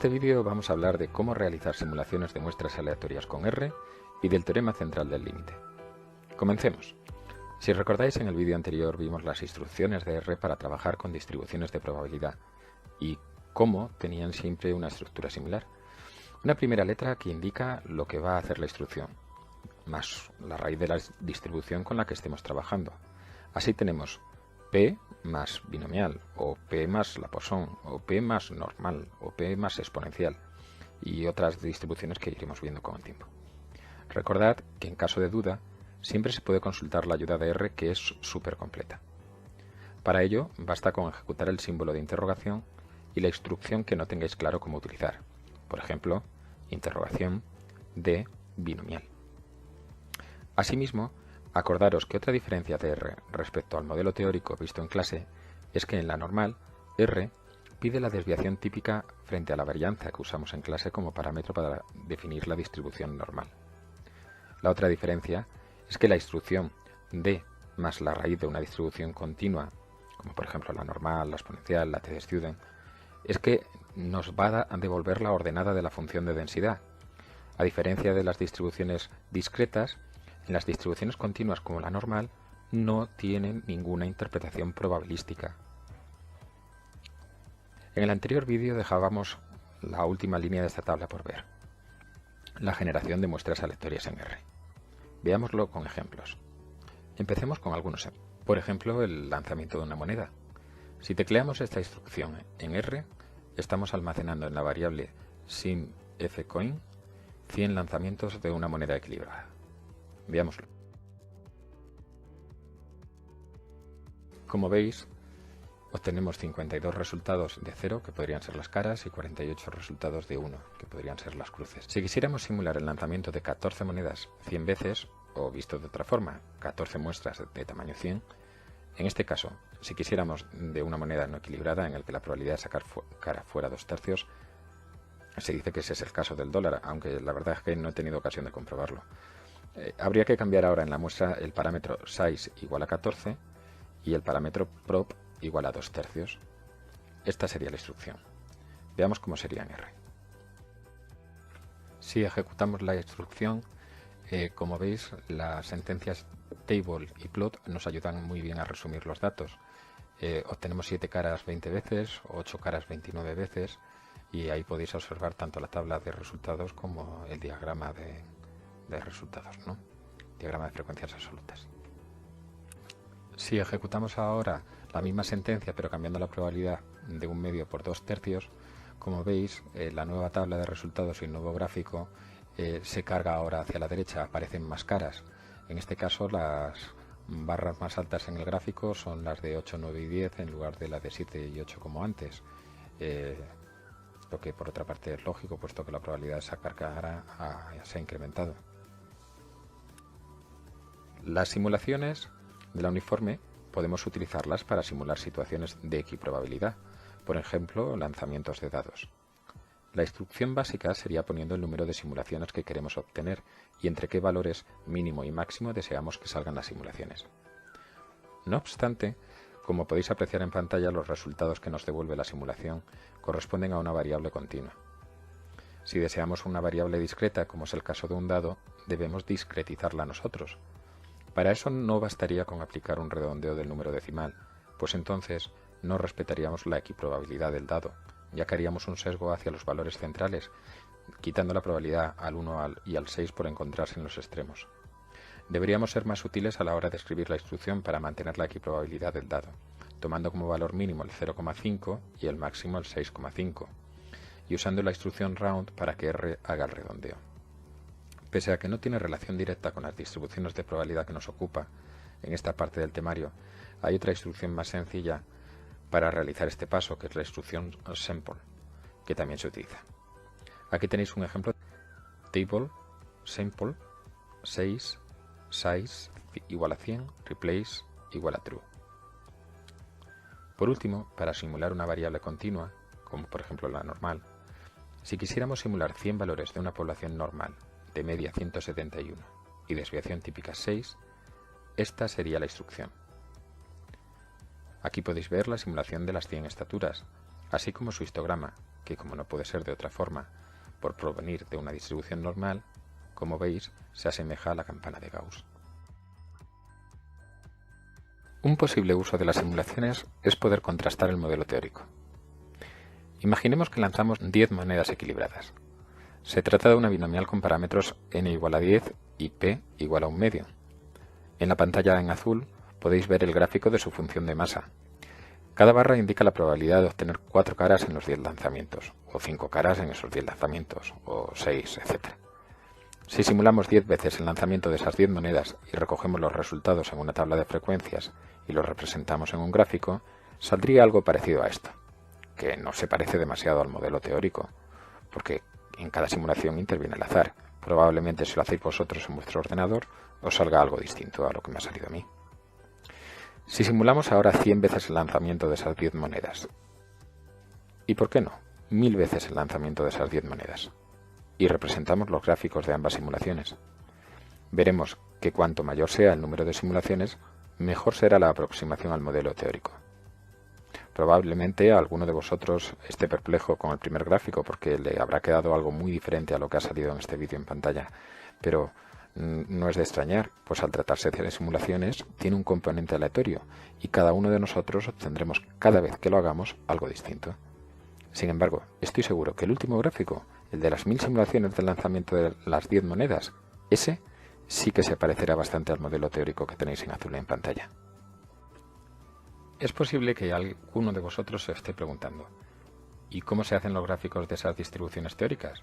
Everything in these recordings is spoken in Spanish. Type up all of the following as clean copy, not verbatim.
este vídeo vamos a hablar de cómo realizar simulaciones de muestras aleatorias con R y del teorema central del límite. Comencemos. Si recordáis, en el vídeo anterior vimos las instrucciones de R para trabajar con distribuciones de probabilidad y cómo tenían siempre una estructura similar. Una primera letra que indica lo que va a hacer la instrucción, más la raíz de la distribución con la que estemos trabajando. Así tenemos P más binomial, o P más Lapoisson, o P más normal, o P más exponencial, y otras distribuciones que iremos viendo con el tiempo. Recordad que en caso de duda, siempre se puede consultar la ayuda de R, que es súper completa. Para ello, basta con ejecutar el símbolo de interrogación y la instrucción que no tengáis claro cómo utilizar. Por ejemplo, interrogación de binomial. Asimismo, acordaros que otra diferencia de R respecto al modelo teórico visto en clase es que en la normal, R pide la desviación típica frente a la varianza que usamos en clase como parámetro para definir la distribución normal. La otra diferencia es que la instrucción D más la raíz de una distribución continua, como por ejemplo la normal, la exponencial, la t-student, es que nos va a devolver la ordenada de la función de densidad. A diferencia de las distribuciones discretas, en las distribuciones continuas como la normal no tienen ninguna interpretación probabilística. En el anterior vídeo dejábamos la última línea de esta tabla por ver, la generación de muestras aleatorias en R. Veámoslo con ejemplos. Empecemos con algunos. Por ejemplo, el lanzamiento de una moneda. Si tecleamos esta instrucción en R, estamos almacenando en la variable simFcoin 100 lanzamientos de una moneda equilibrada. Veámoslo. Como veis, obtenemos 52 resultados de 0, que podrían ser las caras, y 48 resultados de 1, que podrían ser las cruces. Si quisiéramos simular el lanzamiento de 14 monedas 100 veces, o visto de otra forma, 14 muestras de tamaño 100, en este caso, si quisiéramos de una moneda no equilibrada en el que la probabilidad de sacar cara fuera 2/3, se dice que ese es el caso del dólar, aunque la verdad es que no he tenido ocasión de comprobarlo. Habría que cambiar ahora en la muestra el parámetro size igual a 14 y el parámetro prop igual a 2/3. Esta sería la instrucción. Veamos cómo sería en R. Si ejecutamos la instrucción, como veis, las sentencias table y plot nos ayudan muy bien a resumir los datos. Obtenemos 7 caras 20 veces, 8 caras 29 veces, y ahí podéis observar tanto la tabla de resultados como el diagrama de resultados, ¿no? Diagrama de frecuencias absolutas. Si ejecutamos ahora la misma sentencia pero cambiando la probabilidad de 1/2 por 2/3, como veis, la nueva tabla de resultados y el nuevo gráfico se carga ahora hacia la derecha, aparecen más caras. En este caso, las barras más altas en el gráfico son las de 8, 9 y 10 en lugar de las de 7 y 8 como antes. Lo que por otra parte es lógico, puesto que la probabilidad de sacar cara se ha incrementado. Las simulaciones de la uniforme podemos utilizarlas para simular situaciones de equiprobabilidad, por ejemplo, lanzamientos de dados. La instrucción básica sería poniendo el número de simulaciones que queremos obtener y entre qué valores mínimo y máximo deseamos que salgan las simulaciones. No obstante, como podéis apreciar en pantalla, los resultados que nos devuelve la simulación corresponden a una variable continua. Si deseamos una variable discreta, como es el caso de un dado, debemos discretizarla nosotros. Para eso no bastaría con aplicar un redondeo del número decimal, pues entonces no respetaríamos la equiprobabilidad del dado, ya que haríamos un sesgo hacia los valores centrales, quitando la probabilidad al 1 y al 6 por encontrarse en los extremos. Deberíamos ser más sutiles a la hora de escribir la instrucción para mantener la equiprobabilidad del dado, tomando como valor mínimo el 0,5 y el máximo el 6,5, y usando la instrucción round para que R haga el redondeo. Pese a que no tiene relación directa con las distribuciones de probabilidad que nos ocupa en esta parte del temario, hay otra instrucción más sencilla para realizar este paso, que es la instrucción sample, que también se utiliza. Aquí tenéis un ejemplo: table, sample, 6, size igual a 100, replace igual a true. Por último, para simular una variable continua, como por ejemplo la normal, si quisiéramos simular 100 valores de una población normal, de media 171 y desviación típica 6, esta sería la instrucción. Aquí podéis ver la simulación de las 100 estaturas, así como su histograma, que como no puede ser de otra forma, por provenir de una distribución normal, como veis, se asemeja a la campana de Gauss. Un posible uso de las simulaciones es poder contrastar el modelo teórico. Imaginemos que lanzamos 10 monedas equilibradas. Se trata de una binomial con parámetros n igual a 10 y p igual a 1/2. En la pantalla en azul podéis ver el gráfico de su función de masa. Cada barra indica la probabilidad de obtener 4 caras en los 10 lanzamientos, o 5 caras en esos 10 lanzamientos, o 6, etc. Si simulamos 10 veces el lanzamiento de esas 10 monedas y recogemos los resultados en una tabla de frecuencias y los representamos en un gráfico, saldría algo parecido a esto, que no se parece demasiado al modelo teórico, porque en cada simulación interviene el azar. Probablemente si lo hacéis vosotros en vuestro ordenador, os salga algo distinto a lo que me ha salido a mí. Si simulamos ahora 100 veces el lanzamiento de esas 10 monedas, y por qué no, 1000 veces el lanzamiento de esas 10 monedas, y representamos los gráficos de ambas simulaciones, veremos que cuanto mayor sea el número de simulaciones, mejor será la aproximación al modelo teórico. Probablemente alguno de vosotros esté perplejo con el primer gráfico porque le habrá quedado algo muy diferente a lo que ha salido en este vídeo en pantalla, pero no es de extrañar, pues al tratarse de simulaciones tiene un componente aleatorio y cada uno de nosotros obtendremos cada vez que lo hagamos algo distinto. Sin embargo, estoy seguro que el último gráfico, el de las 1000 simulaciones del lanzamiento de las 10 monedas, ese sí que se parecerá bastante al modelo teórico que tenéis en azul en pantalla. Es posible que alguno de vosotros se esté preguntando, ¿y cómo se hacen los gráficos de esas distribuciones teóricas?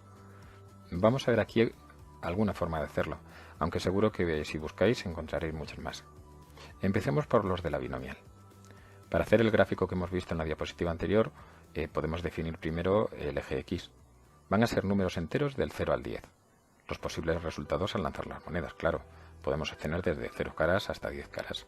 Vamos a ver aquí alguna forma de hacerlo, aunque seguro que si buscáis encontraréis muchas más. Empecemos por los de la binomial. Para hacer el gráfico que hemos visto en la diapositiva anterior, podemos definir primero el eje X. Van a ser números enteros del 0 al 10. Los posibles resultados al lanzar las monedas, claro. Podemos obtener desde 0 caras hasta 10 caras.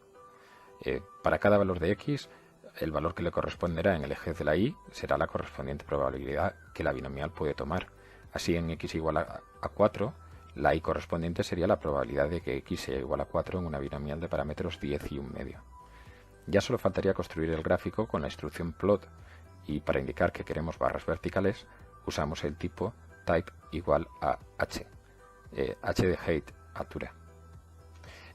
Para cada valor de X, el valor que le corresponderá en el eje de la Y será la correspondiente probabilidad que la binomial puede tomar. Así en X igual a 4, la Y correspondiente sería la probabilidad de que X sea igual a 4 en una binomial de parámetros 10 y 1/2. Ya solo faltaría construir el gráfico con la instrucción plot, y para indicar que queremos barras verticales, usamos el tipo type igual a h, h de height, altura.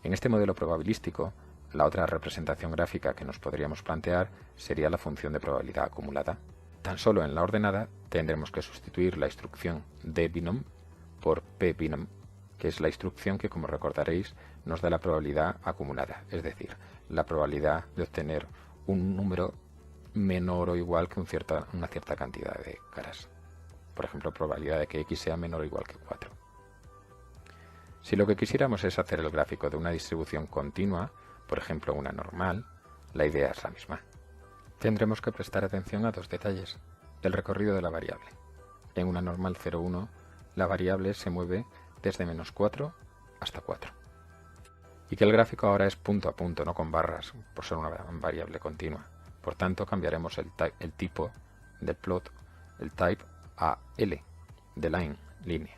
En este modelo probabilístico, la otra representación gráfica que nos podríamos plantear sería la función de probabilidad acumulada. Tan solo en la ordenada tendremos que sustituir la instrucción dbinom por pbinom, que es la instrucción que, como recordaréis, nos da la probabilidad acumulada, es decir, la probabilidad de obtener un número menor o igual que una cierta cantidad de caras. Por ejemplo, probabilidad de que X sea menor o igual que 4. Si lo que quisiéramos es hacer el gráfico de una distribución continua, por ejemplo una normal, la idea es la misma. Tendremos que prestar atención a dos detalles: el recorrido de la variable. En una normal 0,1, la variable se mueve desde -4 hasta 4. Y que el gráfico ahora es punto a punto, no con barras, por ser una variable continua. Por tanto, cambiaremos el tipo del plot, el type, a L, de line, línea.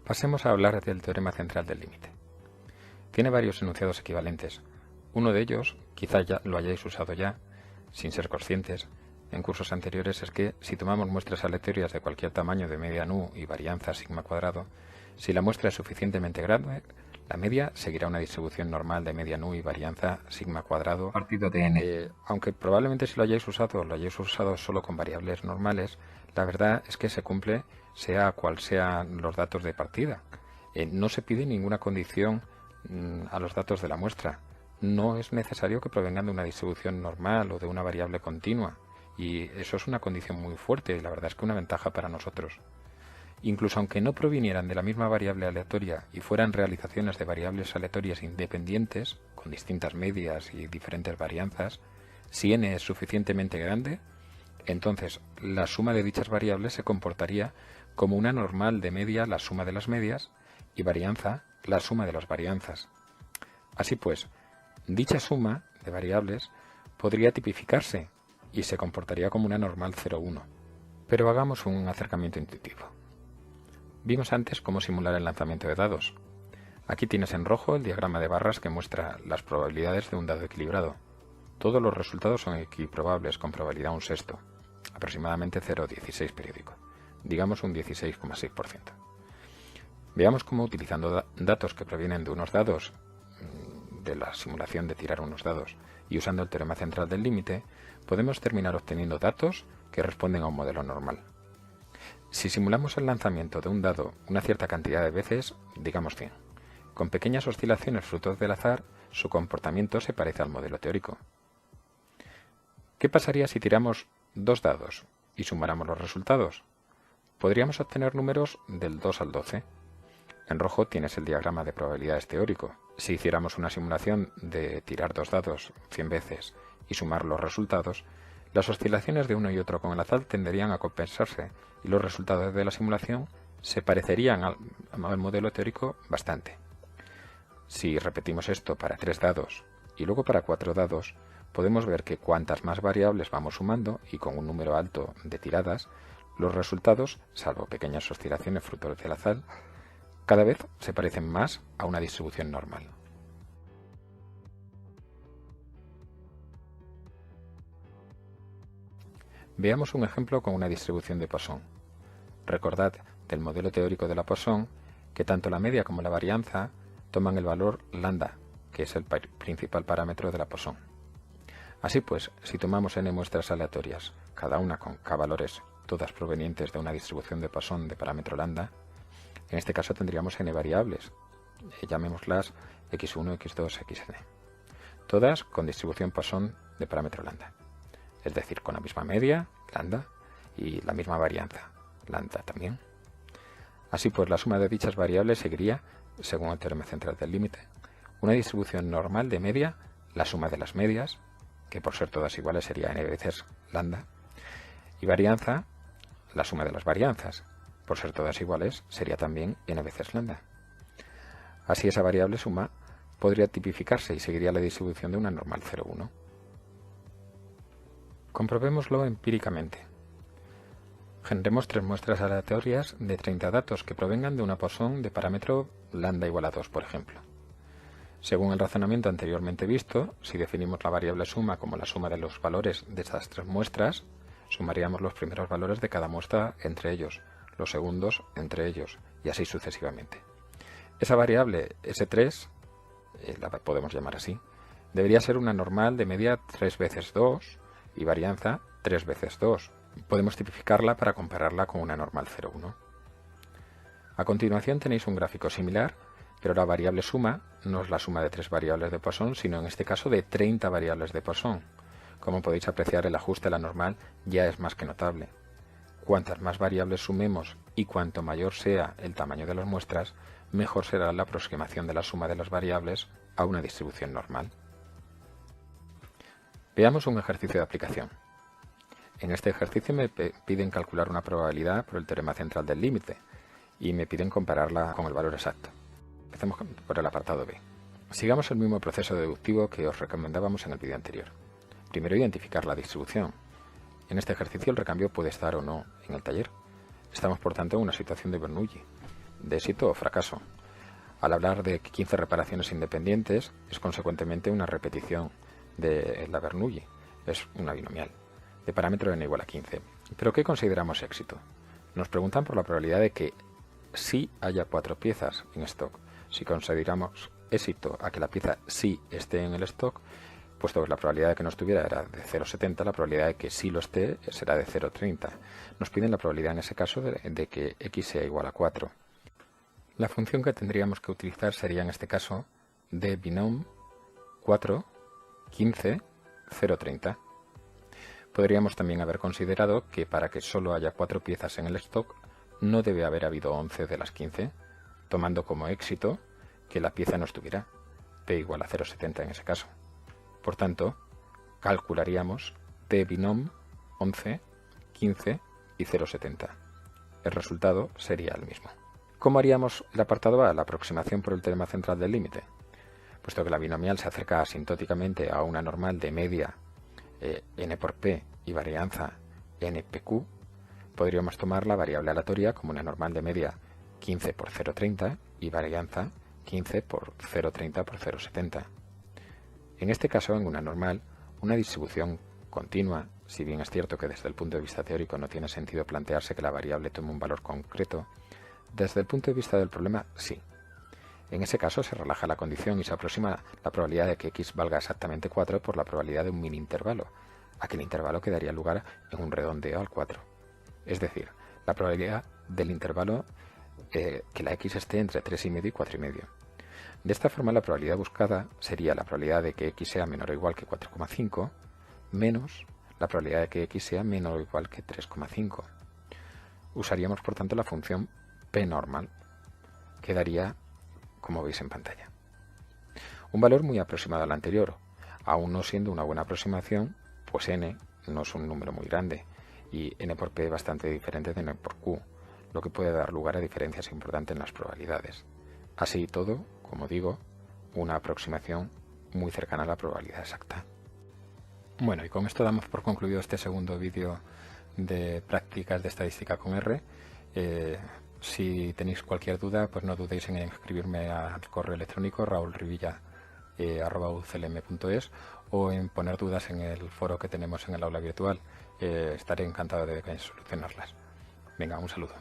Pasemos a hablar del teorema central del límite. Tiene varios enunciados equivalentes. Uno de ellos, quizá ya lo hayáis usado ya, sin ser conscientes, en cursos anteriores, es que si tomamos muestras aleatorias de cualquier tamaño de media nu y varianza sigma cuadrado, si la muestra es suficientemente grande, la media seguirá una distribución normal de media nu y varianza sigma cuadrado partido de n. Aunque probablemente si lo hayáis usado solo con variables normales, la verdad es que se cumple sea cual sean los datos de partida. No se pide ninguna condición a los datos de la muestra. No es necesario que provengan de una distribución normal o de una variable continua. Y eso es una condición muy fuerte y la verdad es que una ventaja para nosotros. Incluso aunque no provinieran de la misma variable aleatoria y fueran realizaciones de variables aleatorias independientes, con distintas medias y diferentes varianzas, si n es suficientemente grande, entonces la suma de dichas variables se comportaría como una normal de media la suma de las medias y varianza la suma de las varianzas. Así pues, dicha suma de variables podría tipificarse y se comportaría como una normal 0,1. Pero hagamos un acercamiento intuitivo. Vimos antes cómo simular el lanzamiento de dados. Aquí tienes en rojo el diagrama de barras que muestra las probabilidades de un dado equilibrado. Todos los resultados son equiprobables con probabilidad 1/6, aproximadamente 0,16 periódico, digamos un 16,6%. Veamos cómo utilizando datos que provienen de unos dados, de la simulación de tirar unos dados, y usando el teorema central del límite, podemos terminar obteniendo datos que responden a un modelo normal. Si simulamos el lanzamiento de un dado una cierta cantidad de veces, digamos 100, con pequeñas oscilaciones fruto del azar, su comportamiento se parece al modelo teórico. ¿Qué pasaría si tiramos 2 dados y sumáramos los resultados? Podríamos obtener números del 2 al 12. En rojo tienes el diagrama de probabilidades teórico. Si hiciéramos una simulación de tirar 2 dados 100 veces y sumar los resultados, las oscilaciones de uno y otro con el azar tenderían a compensarse y los resultados de la simulación se parecerían al modelo teórico bastante. Si repetimos esto para 3 dados y luego para 4 dados, podemos ver que cuantas más variables vamos sumando y con un número alto de tiradas, los resultados, salvo pequeñas oscilaciones fruto del azar, cada vez se parecen más a una distribución normal. Veamos un ejemplo con una distribución de Poisson. Recordad del modelo teórico de la Poisson que tanto la media como la varianza toman el valor lambda, que es el principal parámetro de la Poisson. Así pues, si tomamos n muestras aleatorias, cada una con k valores, todas provenientes de una distribución de Poisson de parámetro lambda, en este caso tendríamos n variables, llamémoslas x1, x2, xn, todas con distribución Poisson de parámetro lambda, es decir, con la misma media, lambda, y la misma varianza, lambda también. Así pues, la suma de dichas variables seguiría, según el teorema central del límite, una distribución normal de media, la suma de las medias, que por ser todas iguales sería n veces lambda, y varianza, la suma de las varianzas, por ser todas iguales, sería también n veces lambda. Así esa variable suma podría tipificarse y seguiría la distribución de una normal 0,1. Comprobémoslo empíricamente. Generemos 3 muestras aleatorias de 30 datos que provengan de una Poisson de parámetro lambda igual a 2, por ejemplo. Según el razonamiento anteriormente visto, si definimos la variable suma como la suma de los valores de estas 3 muestras, sumaríamos los primeros valores de cada muestra entre ellos, los segundos entre ellos, y así sucesivamente. Esa variable S3, la podemos llamar así, debería ser una normal de media 3 veces 2 y varianza 3 veces 2. Podemos tipificarla para compararla con una normal 0,1. A continuación tenéis un gráfico similar, pero la variable suma no es la suma de 3 variables de Poisson, sino en este caso de 30 variables de Poisson. Como podéis apreciar, el ajuste a la normal ya es más que notable. Cuantas más variables sumemos y cuanto mayor sea el tamaño de las muestras, mejor será la aproximación de la suma de las variables a una distribución normal. Veamos un ejercicio de aplicación. En este ejercicio me piden calcular una probabilidad por el teorema central del límite y me piden compararla con el valor exacto. Empecemos por el apartado B. Sigamos el mismo proceso deductivo que os recomendábamos en el vídeo anterior. Primero, identificar la distribución. En este ejercicio el recambio puede estar o no en el taller. Estamos por tanto en una situación de Bernoulli, de éxito o fracaso. Al hablar de 15 reparaciones independientes, es consecuentemente una repetición de la Bernoulli, es una binomial, de parámetro n igual a 15. ¿Pero qué consideramos éxito? Nos preguntan por la probabilidad de que sí haya 4 piezas en stock. Si consideramos éxito a que la pieza sí esté en el stock, puesto que la probabilidad de que no estuviera era de 0,70, la probabilidad de que sí lo esté será de 0,30. Nos piden la probabilidad en ese caso de que x sea igual a 4. La función que tendríamos que utilizar sería en este caso de binom 4, 15, 0,30. Podríamos también haber considerado que para que solo haya 4 piezas en el stock, no debe haber habido 11 de las 15, tomando como éxito que la pieza no estuviera, p igual a 0,70 en ese caso. Por tanto, calcularíamos p binom 11, 15 y 0,70. El resultado sería el mismo. ¿Cómo haríamos el apartado A, la aproximación por el teorema central del límite? Puesto que la binomial se acerca asintóticamente a una normal de media n por p y varianza npq, podríamos tomar la variable aleatoria como una normal de media 15 por 0,30 y varianza 15 por 0,30 por 0,70. En este caso, en una normal, una distribución continua, si bien es cierto que desde el punto de vista teórico no tiene sentido plantearse que la variable tome un valor concreto, desde el punto de vista del problema sí. En ese caso se relaja la condición y se aproxima la probabilidad de que x valga exactamente 4 por la probabilidad de un mini intervalo. Aquel intervalo que daría lugar en un redondeo al 4. Es decir, la probabilidad del intervalo que la x esté entre 3,5 y 4,5. De esta forma, la probabilidad buscada sería la probabilidad de que x sea menor o igual que 4,5 menos la probabilidad de que x sea menor o igual que 3,5. Usaríamos, por tanto, la función p normal, que daría, como veis en pantalla, un valor muy aproximado al anterior. Aún no siendo una buena aproximación, pues n no es un número muy grande y n por p es bastante diferente de n por q, lo que puede dar lugar a diferencias importantes en las probabilidades. Así y todo, como digo, una aproximación muy cercana a la probabilidad exacta. Bueno, y con esto damos por concluido este segundo vídeo de prácticas de estadística con R. Si tenéis cualquier duda, pues no dudéis en escribirme al correo electrónico raulrivilla@uclm.es o en poner dudas en el foro que tenemos en el aula virtual. Estaré encantado de solucionarlas. Venga, un saludo.